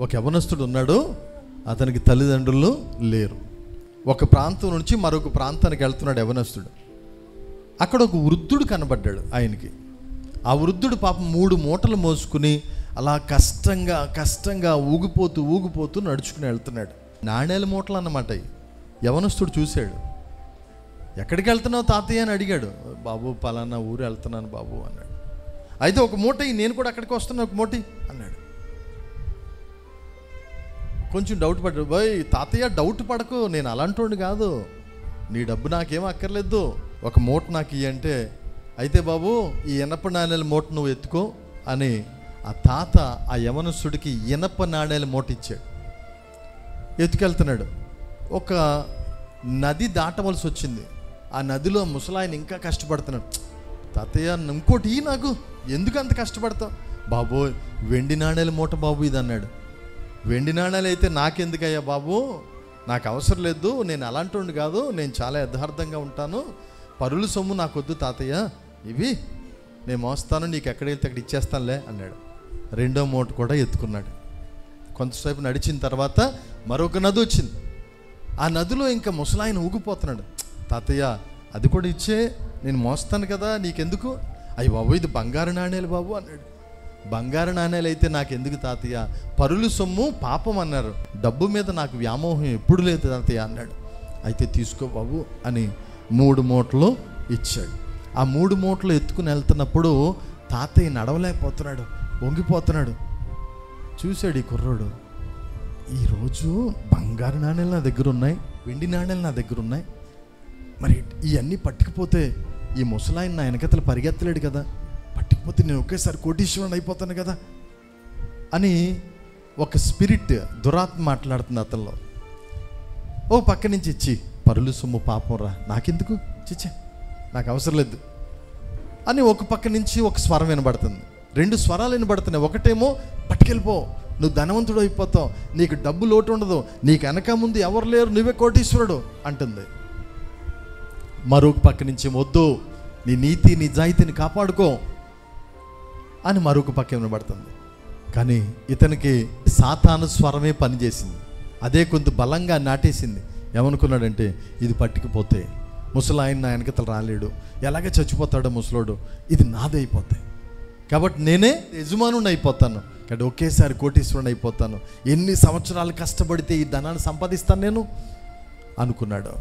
ఒక యవనస్తుడు ఉన్నాడు, అతనికి తల్లిదండ్రులు లేరు. ఒక ప్రాంతం నుంచి మరొక ప్రాంతానికి వెళ్తున్నాడు యవనస్తుడు. అక్కడ ఒక వృద్ధుడు కనబడ్డాడు ఆయనకి. ఆ వృద్ధుడు పాపం 3 మూటలు మోసుకుని అలా కష్టంగా ఊగిపోతూ నడుచుకుని వెళ్తున్నాడు. నాణేల మూటలు అన్నమాట. యవనస్తుడు చూశాడు. ఎక్కడికి వెళ్తున్నావు తాతయ్య అని అడిగాడు. బాబు పలానా ఊరు వెళ్తున్నాను బాబు అన్నాడు. అయితే ఒక మూట నేను కూడా అక్కడికి వస్తున్నా, ఒక మూట అన్నాడు. కొంచెం డౌట్ పడ్డాడు. బాయ్ తాతయ్య డౌట్ పడకు, నేను అలాంటోడు కాదు, నీ డబ్బు నాకేం అక్కర్లేదు, ఒక మూట నాకు ఇయ్యి అంటే, అయితే బాబు ఈ ఇనప నాణేల మూట నువ్వు ఎత్తుకో అని ఆ తాత ఆ యవనస్తుడికి ఇనప నాణేల మూట ఇచ్చాడు. ఎత్తుకెళ్తున్నాడు. ఒక నది దాటవలసి వచ్చింది. ఆ నదిలో ముసలాయన ఇంకా కష్టపడుతున్నాడు. తాతయ్య ఇంకోటి నాకు, ఎందుకు అంత కష్టపడతావు? బాబు వెండి నాణేల మూట బాబు ఇది అన్నాడు. వెండి నాణేలు అయితే నాకెందుకయ్యా బాబు, నాకు అవసరం లేదు, నేను అలాంటి కాదు, నేను చాలా యథార్థంగా ఉంటాను, పరుల సొమ్ము నాకు వద్దు తాతయ్య, ఇవి నేను మోస్తాను, నీకు ఎక్కడైతే అక్కడ ఇచ్చేస్తానులే అన్నాడు. 2వ మూట కూడా ఎత్తుకున్నాడు. కొంతసేపు నడిచిన తర్వాత మరొక నది వచ్చింది. ఆ నదిలో ఇంకా ముసలాయన ఊగిపోతున్నాడు. తాతయ్య అది కూడా ఇచ్చే, నేను మోస్తాను కదా, నీకెందుకు? అయ్యి బాబు ఇది బంగారు నాణేలు బాబు అన్నాడు. బంగారు నాణేలు అయితే నాకెందుకు తాతయ్య, పరుల సొమ్ము పాపం అన్నారు, డబ్బు మీద నాకు వ్యామోహం ఎప్పుడు లేదు తాతయ్య అన్నాడు. అయితే తీసుకో బాబు అని 3 మూటలు ఇచ్చాడు. ఆ 3 మూటలు ఎత్తుకుని వెళ్తున్నప్పుడు తాతయ్య నడవలేకపోతున్నాడు, వంగిపోతున్నాడు. చూశాడు ఈ కుర్రోడు, ఈరోజు బంగారు నాణేలు నా దగ్గర ఉన్నాయి, వెండి నాణేలు నా దగ్గర ఉన్నాయి, మరి ఇవన్నీ పట్టుకుపోతే ఈ ముసలాయన నా వెనకతలు పరిగెత్తలేడు కదా, పట్టుకుపోతే నేను ఒకేసారి కోటీశ్వరుని అయిపోతాను కదా అని ఒక స్పిరిట్, దురాత్మ మాట్లాడుతుంది అతనిలో. ఓ పక్క నుంచి ఇచ్చి, పరులు సొమ్ము పాపం రా, నాకెందుకు, చిచ్చే నాకు అవసరం లేదు అని ఒక పక్క నుంచి ఒక స్వరం వినబడుతుంది. 2 స్వరాలు వినబడుతున్నాయి. ఒకటేమో పట్టుకెళ్ళిపో, నువ్వు ధనవంతుడు అయిపోతావు, నీకు డబ్బు లోటు ఉండదు, నీకు వెనక ముందు ఎవరు లేరు, నువ్వే కోటీశ్వరుడు అంటుంది. మరొక పక్క నుంచి వద్దు, నీ నీతి నిజాయితీని కాపాడుకో అని మరొక పక్క వినబడుతుంది. కానీ ఇతనికి సాతాను స్వరమే పనిచేసింది. అదే కొంత బలంగా నాటేసింది. ఏమనుకున్నాడంటే, ఇది పట్టుకుపోతే ముసలాయన నా వెనకతలు రాలేడు, ఎలాగ చచ్చిపోతాడో ముసలోడు, ఇది నాదే అయిపోతాయి కాబట్టి నేనే యజమానుని అయిపోతాను, కానీ ఒకేసారి కోటీశ్వరుని అయిపోతాను, ఎన్ని సంవత్సరాలు కష్టపడితే ఈ ధనాన్ని సంపాదిస్తాను నేను అనుకున్నాడు.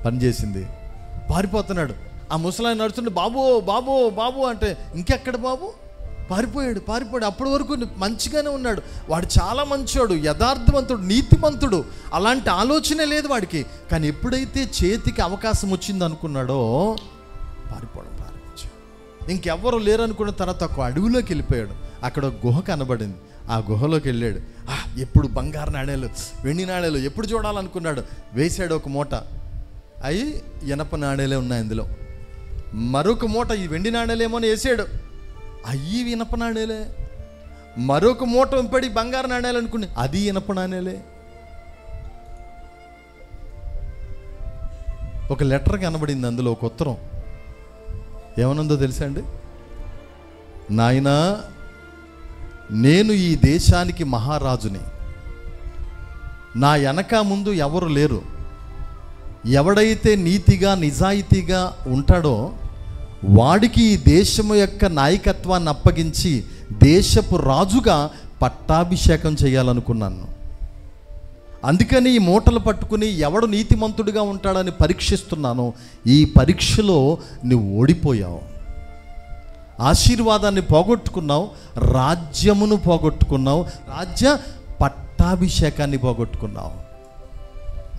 పనిచేసింది. పారిపోతున్నాడు. ఆ ముసలాయన నడుస్తుంటే బాబు బాబు బాబు అంటే, ఇంకెక్కడ బాబు, పారిపోయాడు. అప్పటి వరకు మంచిగానే ఉన్నాడు, వాడు చాలా మంచోడు, యథార్థవంతుడు, నీతిమంతుడు, అలాంటి ఆలోచనే లేదు వాడికి. కానీ ఎప్పుడైతే చేతికి అవకాశం వచ్చింది అనుకున్నాడో పారిపోవడం ప్రారంభించాడు. ఇంకెవ్వరు లేరు అనుకున్న తర్వాత ఒక అడవిలోకి వెళ్ళిపోయాడు. అక్కడ ఒక గుహ కనబడింది. ఆ గుహలోకి వెళ్ళాడు. ఎప్పుడు బంగారు నాణేలు, వెండి నాణేలు ఎప్పుడు చూడాలనుకున్నాడు. వేసాడు ఒక మూట, అవి ఇనప నాణేలే ఉన్నాయి అందులో. మరొక మూట ఈ వెండి నాణేలేమో అని వేసాడు, అయ్యి ఇనప నాణేలే. మరొక మూట వెంపడి బంగారు నాణేలు అనుకుని, అది ఇనప నాణేలే. ఒక లెటర్ కనబడింది అందులో, ఒక ఉత్తరం. ఏమనుందో తెలుసా అండి? నాయనా, నేను ఈ దేశానికి మహారాజుని, నా వెనక ముందు ఎవరు లేరు, ఎవడైతే నీతిగా నిజాయితీగా ఉంటాడో వాడికి ఈ దేశము యొక్క నాయకత్వాన్ని అప్పగించి దేశపు రాజుగా పట్టాభిషేకం చేయాలనుకున్నాను. అందుకని ఈ మూటలు పట్టుకుని ఎవడు నీతిమంతుడిగా ఉంటాడని పరీక్షిస్తున్నాను. ఈ పరీక్షలో నువ్వు ఓడిపోయావు, ఆశీర్వాదాన్ని పోగొట్టుకున్నావు, రాజ్యమును పోగొట్టుకున్నావు, రాజ్య పట్టాభిషేకాన్ని పోగొట్టుకున్నావు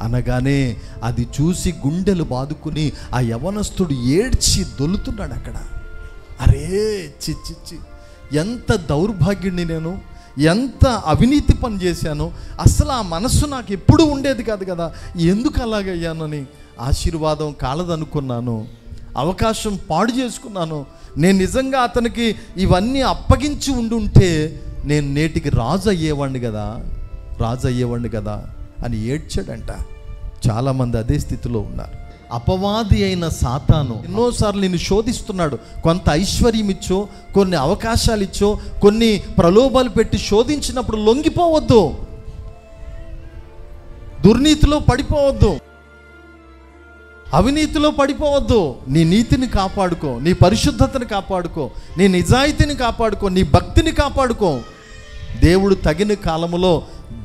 అనగానే అది చూసి గుండెలు బాదుకుని ఆ యవనస్తుడు ఏడ్చి దొల్లుతున్నాడు అక్కడ. అరే చిచ్చి, ఎంత దౌర్భాగ్యుడిని నేను, ఎంత అవినీతి పని చేశాను, అసలు ఆ మనస్సు నాకు ఎప్పుడు ఉండేది కాదు కదా, ఎందుకు అలాగయ్యానని ఆశీర్వాదం కాలదనుకున్నాను, అవకాశం పాడు చేసుకున్నాను. నేను నిజంగా అతనికి ఇవన్నీ అప్పగించి ఉండుంటే నేను నేటికి రాజు అయ్యేవాడిని కదా అని ఏడ్చాడంట. చాలామంది అదే స్థితిలో ఉన్నారు. అపవాది అయిన సాతాను ఎన్నోసార్లు నిన్ను శోధిస్తున్నాడు. కొంత ఐశ్వర్యం ఇచ్చో, కొన్ని అవకాశాలు ఇచ్చో, కొన్ని ప్రలోభాలు పెట్టి శోధించినప్పుడు లొంగిపోవద్దు, దుర్నీతిలో పడిపోవద్దు, అవినీతిలో పడిపోవద్దు. నీ నీతిని కాపాడుకో, నీ పరిశుద్ధతని కాపాడుకో, నీ నిజాయితీని కాపాడుకో, నీ భక్తిని కాపాడుకో. దేవుడు తగిన కాలములో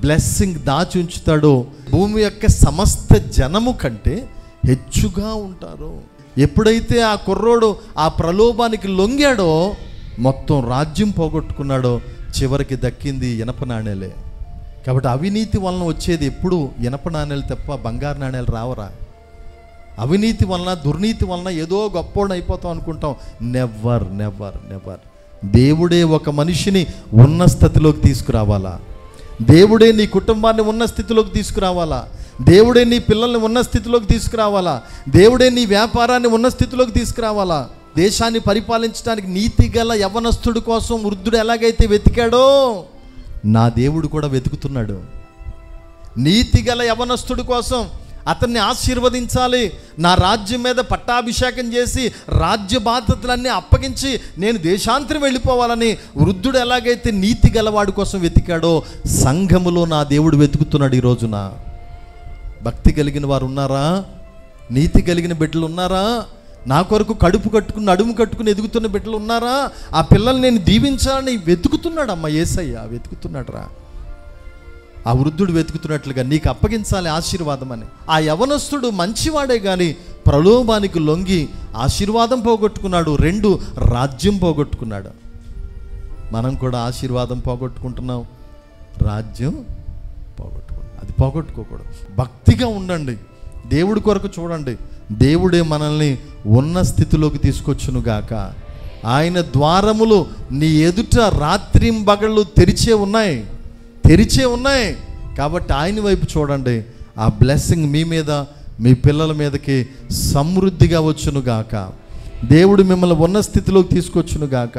బ్లెస్సింగ్ దాచి ఉంచుతాడు. భూమి యొక్క సమస్త జనము కంటే హెచ్చుగా ఉంటారు. ఎప్పుడైతే ఆ కుర్రోడు ఆ ప్రలోభానికి లొంగాడో, మొత్తం రాజ్యం పోగొట్టుకున్నాడో, చివరికి దక్కింది ఇనప నాణేలే. కాబట్టి అవినీతి వలన వచ్చేది ఎప్పుడు ఇనప నాణేలు తప్ప బంగారు నాణేలు రావరా. అవినీతి వలన, దుర్నీతి వలన ఏదో గొప్పోడు అయిపోతాం అనుకుంటాం. Never never never. దేవుడే ఒక మనిషిని ఉన్న స్థితిలోకి తీసుకురావాలా, దేవుడే నీ కుటుంబాన్ని ఉన్న స్థితిలోకి తీసుకురావాలా, దేవుడే నీ పిల్లల్ని ఉన్న స్థితిలోకి తీసుకురావాలా, దేవుడే నీ వ్యాపారాన్ని ఉన్న స్థితిలోకి తీసుకురావాలా. దేశాన్ని పరిపాలించడానికి నీతిగల యవ్వనస్తుడి కోసం వృద్ధుడు ఎలాగైతే వెతికాడో, నా దేవుడు కూడా వెతుకుతున్నాడు. నీతిగల యవ్వనస్తుడి కోసం అతన్ని ఆశీర్వదించాలి, నా రాజ్యం మీద పట్టాభిషేకం చేసి రాజ్య బాధ్యతలన్నీ అప్పగించి నేను దేశాంతరం వెళ్ళిపోవాలని వృద్ధుడు ఎలాగైతే నీతి గలవాడి కోసం వెతికాడో, సంఘములో నా దేవుడు వెతుకుతున్నాడు. ఈ రోజున భక్తి కలిగిన వారు ఉన్నారా? నీతి కలిగిన బిడ్డలు ఉన్నారా? నా కొరకు కడుపు కట్టుకుని నడుము కట్టుకుని ఎదుగుతున్న బిడ్డలు ఉన్నారా? ఆ పిల్లల్ని నేను దీవించాలని వెతుకుతున్నాడు. అమ్మ యేసయ్య వెతుకుతున్నాడు రా. ఆ వృద్ధుడు వెతుకుతున్నట్లుగా నీకు అప్పగించాలి ఆశీర్వాదం అని. ఆ యవనస్తుడు మంచివాడే కానీ ప్రలోభానికి లొంగి ఆశీర్వాదం పోగొట్టుకున్నాడు, 2 రాజ్యం పోగొట్టుకున్నాడు. మనం కూడా ఆశీర్వాదం పోగొట్టుకుంటున్నాం, రాజ్యం పోగొట్టుకున్నాం. అది పోగొట్టుకోకూడదు. భక్తిగా ఉండండి, దేవుడి కొరకు చూడండి. దేవుడే మనల్ని ఉన్న స్థితిలోకి తీసుకొచ్చునుగాక. ఆయన ద్వారములు నీ ఎదుట రాత్రింబగళ్ళు తెరిచే ఉన్నాయి. కాబట్టి ఆయన వైపు చూడండి. ఆ బ్లెస్సింగ్ మీ మీద, మీ పిల్లల మీదకి సమృద్ధిగా వచ్చునుగాక. దేవుడు మిమ్మల్ని ఉన్న స్థితిలోకి తీసుకొచ్చునుగాక.